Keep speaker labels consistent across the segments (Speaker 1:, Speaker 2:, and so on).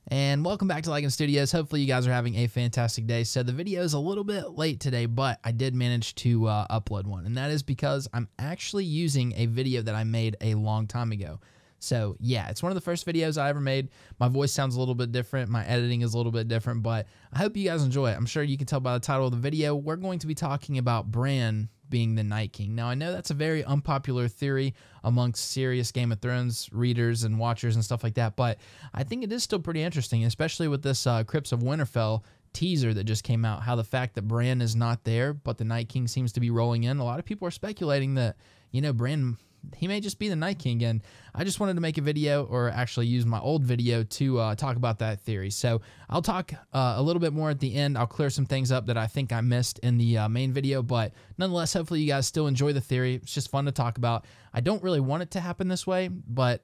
Speaker 1: And welcome back to LycanStudios. Hopefully you guys are having a fantastic day. So the video is a little bit late today, but I did manage to upload one. And that is because I'm actually using a video that I made a long time ago. So yeah, it's one of the first videos I ever made. My voice sounds a little bit different. My editing is a little bit different, but I hope you guys enjoy it. I'm sure you can tell by the title of the video, we're going to be talking about Bran being the Night King. Now, I know that's a very unpopular theory amongst serious Game of Thrones readers and watchers and stuff like that, but I think it is still pretty interesting, especially with this Crypts of Winterfell teaser that just came out, how the fact that Bran is not there, but the Night King seems to be rolling in. A lot of people are speculating that, you know, Bran, he may just be the Night King, and I just wanted to make a video, or actually use my old video to talk about that theory. So I'll talk a little bit more at the end. I'll clear some things up that I think I missed in the main video, but nonetheless, hopefully you guys still enjoy the theory. It's just fun to talk about. I don't really want it to happen this way, but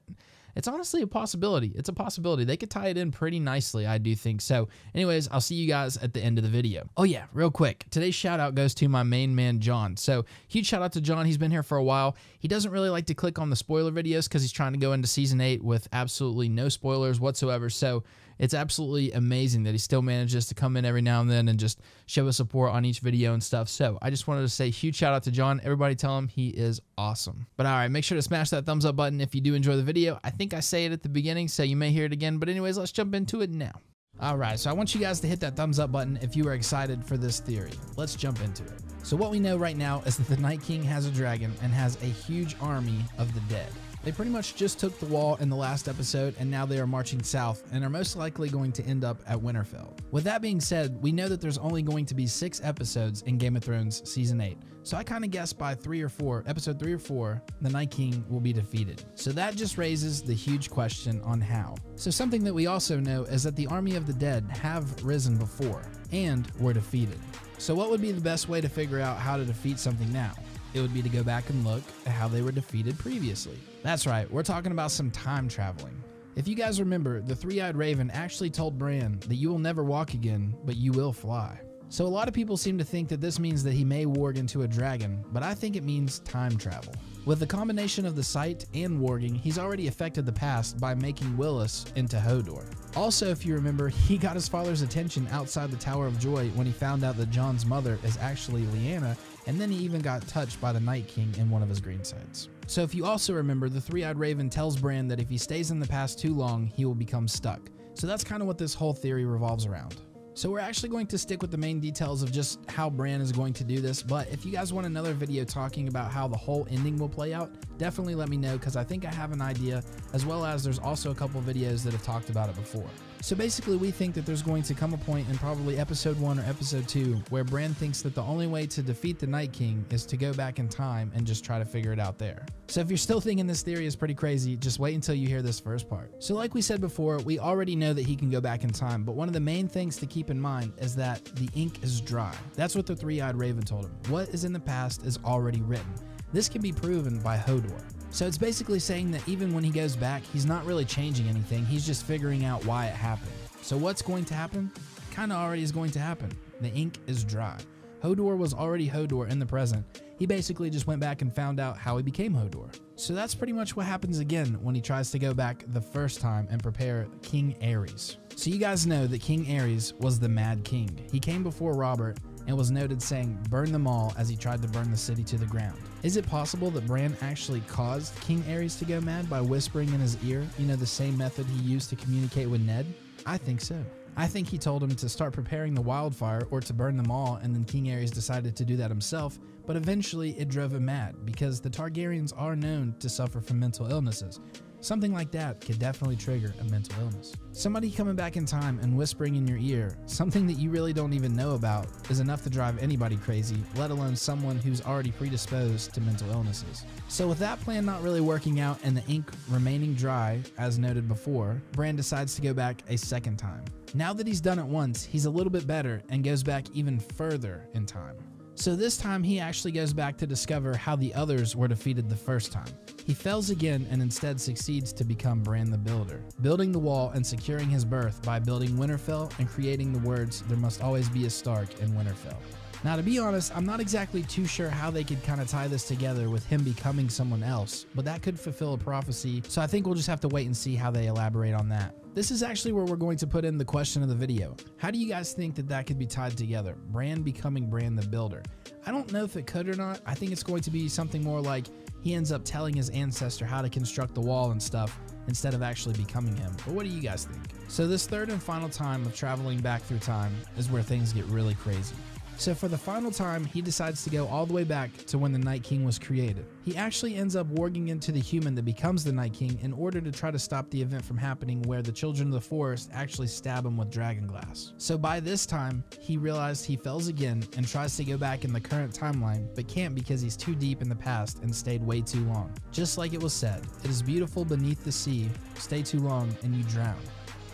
Speaker 1: it's honestly a possibility. It's a possibility. They could tie it in pretty nicely, I do think. So anyways, I'll see you guys at the end of the video. Oh yeah, real quick. Today's shout out goes to my main man, John. So huge shout out to John. He's been here for a while. He doesn't really like to click on the spoiler videos because he's trying to go into season 8 with absolutely no spoilers whatsoever. So it's absolutely amazing that he still manages to come in every now and then and just show his support on each video and stuff. So I just wanted to say huge shout out to John. Everybody tell him he is awesome. But all right, make sure to smash that thumbs up button if you do enjoy the video. I think I say it at the beginning, so you may hear it again. But anyways, let's jump into it now. All right, so I want you guys to hit that thumbs up button if you are excited for this theory. Let's jump into it. So what we know right now is that the Night King has a dragon and has a huge army of the dead. They pretty much just took the wall in the last episode, and now they are marching south and are most likely going to end up at Winterfell. With that being said, we know that there's only going to be 6 episodes in Game of Thrones Season 8. So I kind of guess by episode 3 or 4, the Night King will be defeated. So that just raises the huge question on how. So something that we also know is that the army of the dead have risen before and were defeated. So what would be the best way to figure out how to defeat something now? It would be to go back and look at how they were defeated previously. That's right, we're talking about some time traveling. If you guys remember, the three-eyed raven actually told Bran that you will never walk again, but you will fly. So a lot of people seem to think that this means that he may warg into a dragon, but I think it means time travel. With the combination of the sight and warging, he's already affected the past by making Willis into Hodor. Also, if you remember, he got his father's attention outside the Tower of Joy when he found out that Jon's mother is actually Lyanna, and then he even got touched by the Night King in one of his green sights. So if you also remember, the three-eyed raven tells Bran that if he stays in the past too long, he will become stuck. So that's kind of what this whole theory revolves around. So we're actually going to stick with the main details of just how Bran is going to do this, but if you guys want another video talking about how the whole ending will play out, definitely let me know, because I think I have an idea, as well as there's also a couple videos that have talked about it before. So basically, we think that there's going to come a point in probably episode 1 or episode 2 where Bran thinks that the only way to defeat the Night King is to go back in time and just try to figure it out there. So if you're still thinking this theory is pretty crazy, just wait until you hear this first part. So like we said before, we already know that he can go back in time, but one of the main things to keep in mind is that the ink is dry. That's what the three-eyed raven told him. What is in the past is already written. This can be proven by Hodor. So it's basically saying that even when he goes back, he's not really changing anything, he's just figuring out why it happened. So what's going to happen? Kinda already is going to happen. The ink is dry. Hodor was already Hodor in the present. He basically just went back and found out how he became Hodor. So that's pretty much what happens again when he tries to go back the first time and prepare King Aerys. So you guys know that King Aerys was the Mad King. He came before Robert and was noted saying, "Burn them all," as he tried to burn the city to the ground. Is it possible that Bran actually caused King Aerys to go mad by whispering in his ear, you know, the same method he used to communicate with Ned? I think so. I think he told him to start preparing the wildfire or to burn them all, and then King Aerys decided to do that himself, but eventually it drove him mad because the Targaryens are known to suffer from mental illnesses. Something like that could definitely trigger a mental illness. Somebody coming back in time and whispering in your ear, something that you really don't even know about, is enough to drive anybody crazy, let alone someone who's already predisposed to mental illnesses. So with that plan not really working out and the ink remaining dry, as noted before, Bran decides to go back a second time. Now that he's done it once, he's a little bit better and goes back even further in time. So this time he actually goes back to discover how the others were defeated the first time. He fails again and instead succeeds to become Bran the Builder, building the wall and securing his berth by building Winterfell and creating the words, "There must always be a Stark in Winterfell." Now, to be honest, I'm not exactly too sure how they could kind of tie this together with him becoming someone else, but that could fulfill a prophecy, so I think we'll just have to wait and see how they elaborate on that. This is actually where we're going to put in the question of the video. How do you guys think that that could be tied together? Bran becoming Bran the Builder. I don't know if it could or not. I think it's going to be something more like he ends up telling his ancestor how to construct the wall and stuff instead of actually becoming him. But what do you guys think? So this third and final time of traveling back through time is where things get really crazy. So for the final time, he decides to go all the way back to when the Night King was created. He actually ends up warging into the human that becomes the Night King in order to try to stop the event from happening where the children of the forest actually stab him with dragon glass. So by this time, he realized he fails again and tries to go back in the current timeline, but can't because he's too deep in the past and stayed way too long. Just like it was said, it is beautiful beneath the sea, stay too long and you drown.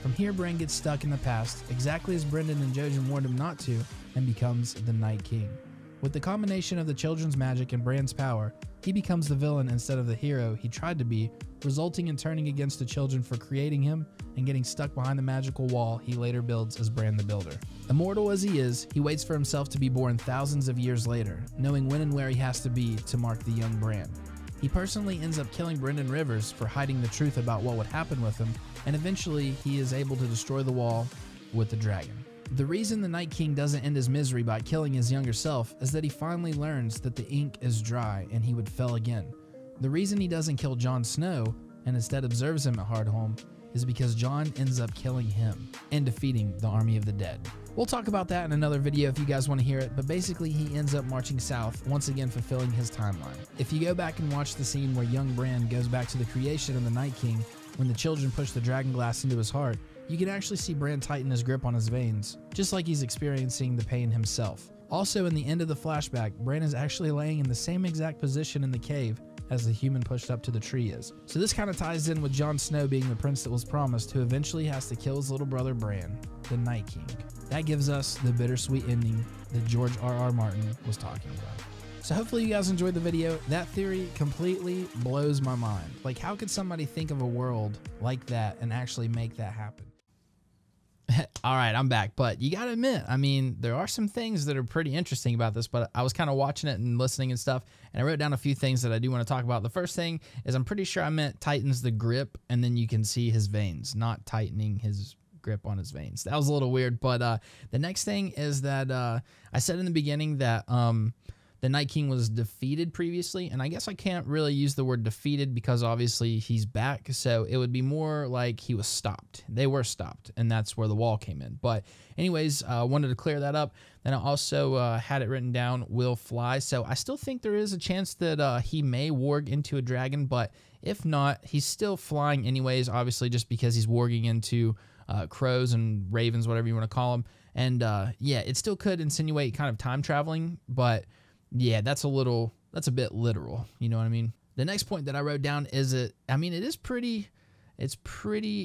Speaker 1: From here, Bran gets stuck in the past, exactly as Brendan and Jojen warned him not to, and becomes the Night King. With the combination of the children's magic and Bran's power, he becomes the villain instead of the hero he tried to be, resulting in turning against the children for creating him and getting stuck behind the magical wall he later builds as Bran the Builder. Immortal as he is, he waits for himself to be born thousands of years later, knowing when and where he has to be to mark the young Bran. He personally ends up killing Brynden Rivers for hiding the truth about what would happen with him, and eventually he is able to destroy the wall with the dragon. The reason the Night King doesn't end his misery by killing his younger self is that he finally learns that the ink is dry and he would fail again. The reason he doesn't kill Jon Snow and instead observes him at Hardhome is because Jon ends up killing him and defeating the army of the dead. We'll talk about that in another video if you guys want to hear it, but basically he ends up marching south, once again fulfilling his timeline. If you go back and watch the scene where young Bran goes back to the creation of the Night King when the children push the dragon glass into his heart, you can actually see Bran tighten his grip on his veins, just like he's experiencing the pain himself. Also, in the end of the flashback, Bran is actually laying in the same exact position in the cave as the human pushed up to the tree is. So this kind of ties in with Jon Snow being the prince that was promised, who eventually has to kill his little brother Bran, the Night King. That gives us the bittersweet ending that George R.R. Martin was talking about. So hopefully you guys enjoyed the video. That theory completely blows my mind. Like, how could somebody think of a world like that and actually make that happen? All right, I'm back, but you gotta admit, I mean, there are some things that are pretty interesting about this, but I was kind of watching it and listening and stuff, and I wrote down a few things that I do want to talk about. The first thing is I'm pretty sure I meant tightens the grip, and then you can see his veins, not tightening his grip on his veins. That was a little weird, but the next thing is that I said in the beginning that the Night King was defeated previously, and I guess I can't really use the word defeated because obviously he's back, so it would be more like he was stopped. They were stopped, and that's where the wall came in. But anyways, I wanted to clear that up. Then I also had it written down, will fly, so I still think there is a chance that he may warg into a dragon, but if not, he's still flying anyways, obviously just because he's warging into crows and ravens, whatever you want to call them. And yeah, it still could insinuate kind of time traveling, but yeah, that's a bit literal, you know what I mean? The next point that I wrote down is it's pretty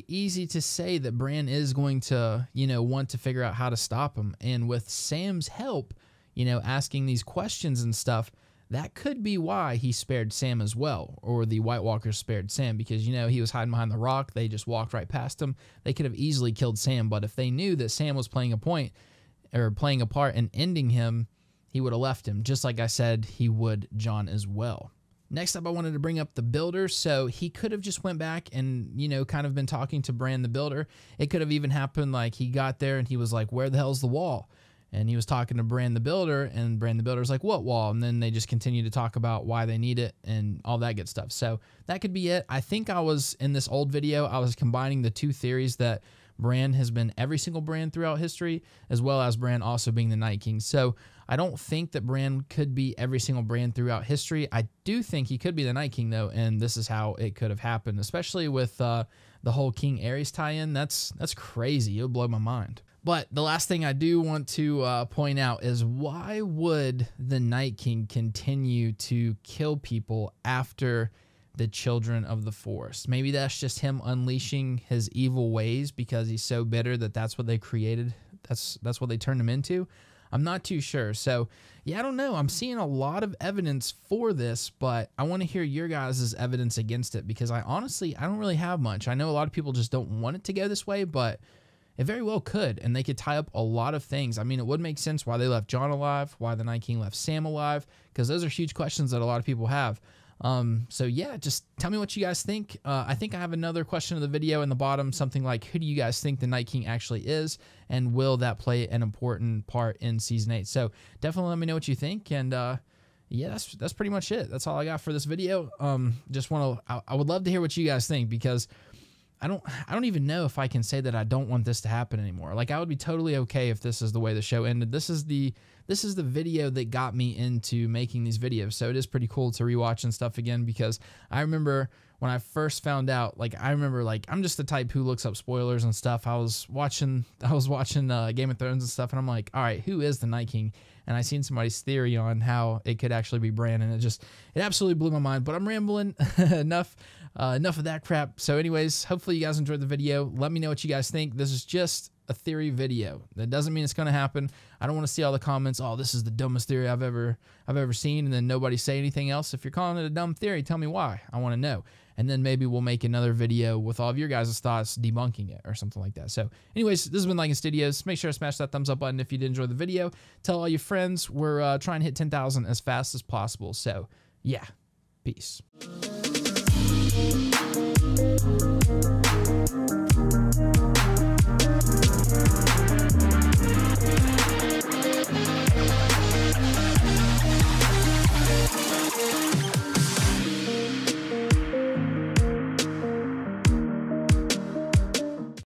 Speaker 1: easy to say that Bran is going to, want to figure out how to stop him. And with Sam's help, asking these questions and stuff, that could be why he spared Sam as well, or the White Walkers spared Sam, because, he was hiding behind the rock. They just walked right past him. They could have easily killed Sam, but if they knew that Sam was playing a part in ending him, he would have left him, just like I said he would Jon as well. Next up, I wanted to bring up the Builder. So he could have just went back and, kind of been talking to Bran the Builder. It could have even happened like he got there and he was like, where the hell's the wall? And he was talking to Bran the Builder, and Bran the Builder's like, what wall? And then they just continue to talk about why they need it and all that good stuff. So that could be it. I think in this old video, I was combining the two theories that Bran has been every single Bran throughout history, as well as Bran also being the Night King. So I don't think that Bran could be every single Bran throughout history. I do think he could be the Night King, though, and this is how it could have happened, especially with the whole King Aerys tie-in. That's crazy. It'll blow my mind. But the last thing I do want to point out is, why would the Night King continue to kill people after the children of the forest? Maybe that's just him unleashing his evil ways because he's so bitter that that's what they created. That's what they turned him into. I'm not too sure. So yeah, I don't know. I'm seeing a lot of evidence for this, but I want to hear your guys' evidence against it, because I don't really have much. I know a lot of people just don't want it to go this way, but it very well could, and they could tie up a lot of things. I mean, it would make sense why they left Jon alive, why the Night King left Sam alive, because those are huge questions that a lot of people have. So yeah, just tell me what you guys think. I think I have another question of the video in the bottom, something like, who do you guys think the Night King actually is, and will that play an important part in Season 8? So definitely let me know what you think, and yeah, that's pretty much it. That's all I got for this video. I would love to hear what you guys think, because I don't even know if I can say that I don't want this to happen anymore. Like, I would be totally okay if this is the way the show ended. This is the video that got me into making these videos. So it is pretty cool to rewatch and stuff again, because I remember when I first found out, like, I'm just the type who looks up spoilers and stuff. I was watching Game of Thrones and stuff, and I'm like, all right, who is the Night King? And I seen somebody's theory on how it could actually be Bran, and it absolutely blew my mind. But I'm rambling. Enough of that crap. So anyways, hopefully you guys enjoyed the video. Let me know what you guys think. This is just a theory video. That doesn't mean it's going to happen. I don't want to see all the comments, oh, this is the dumbest theory I've ever seen, and then nobody say anything else. If you're calling it a dumb theory, tell me why. I want to know. And then maybe we'll make another video with all of your guys' thoughts debunking it or something like that. So anyways, this has been LycanStudios. Make sure to smash that thumbs up button if you did enjoy the video. Tell all your friends. We're trying to hit 10,000 as fast as possible. So yeah, peace.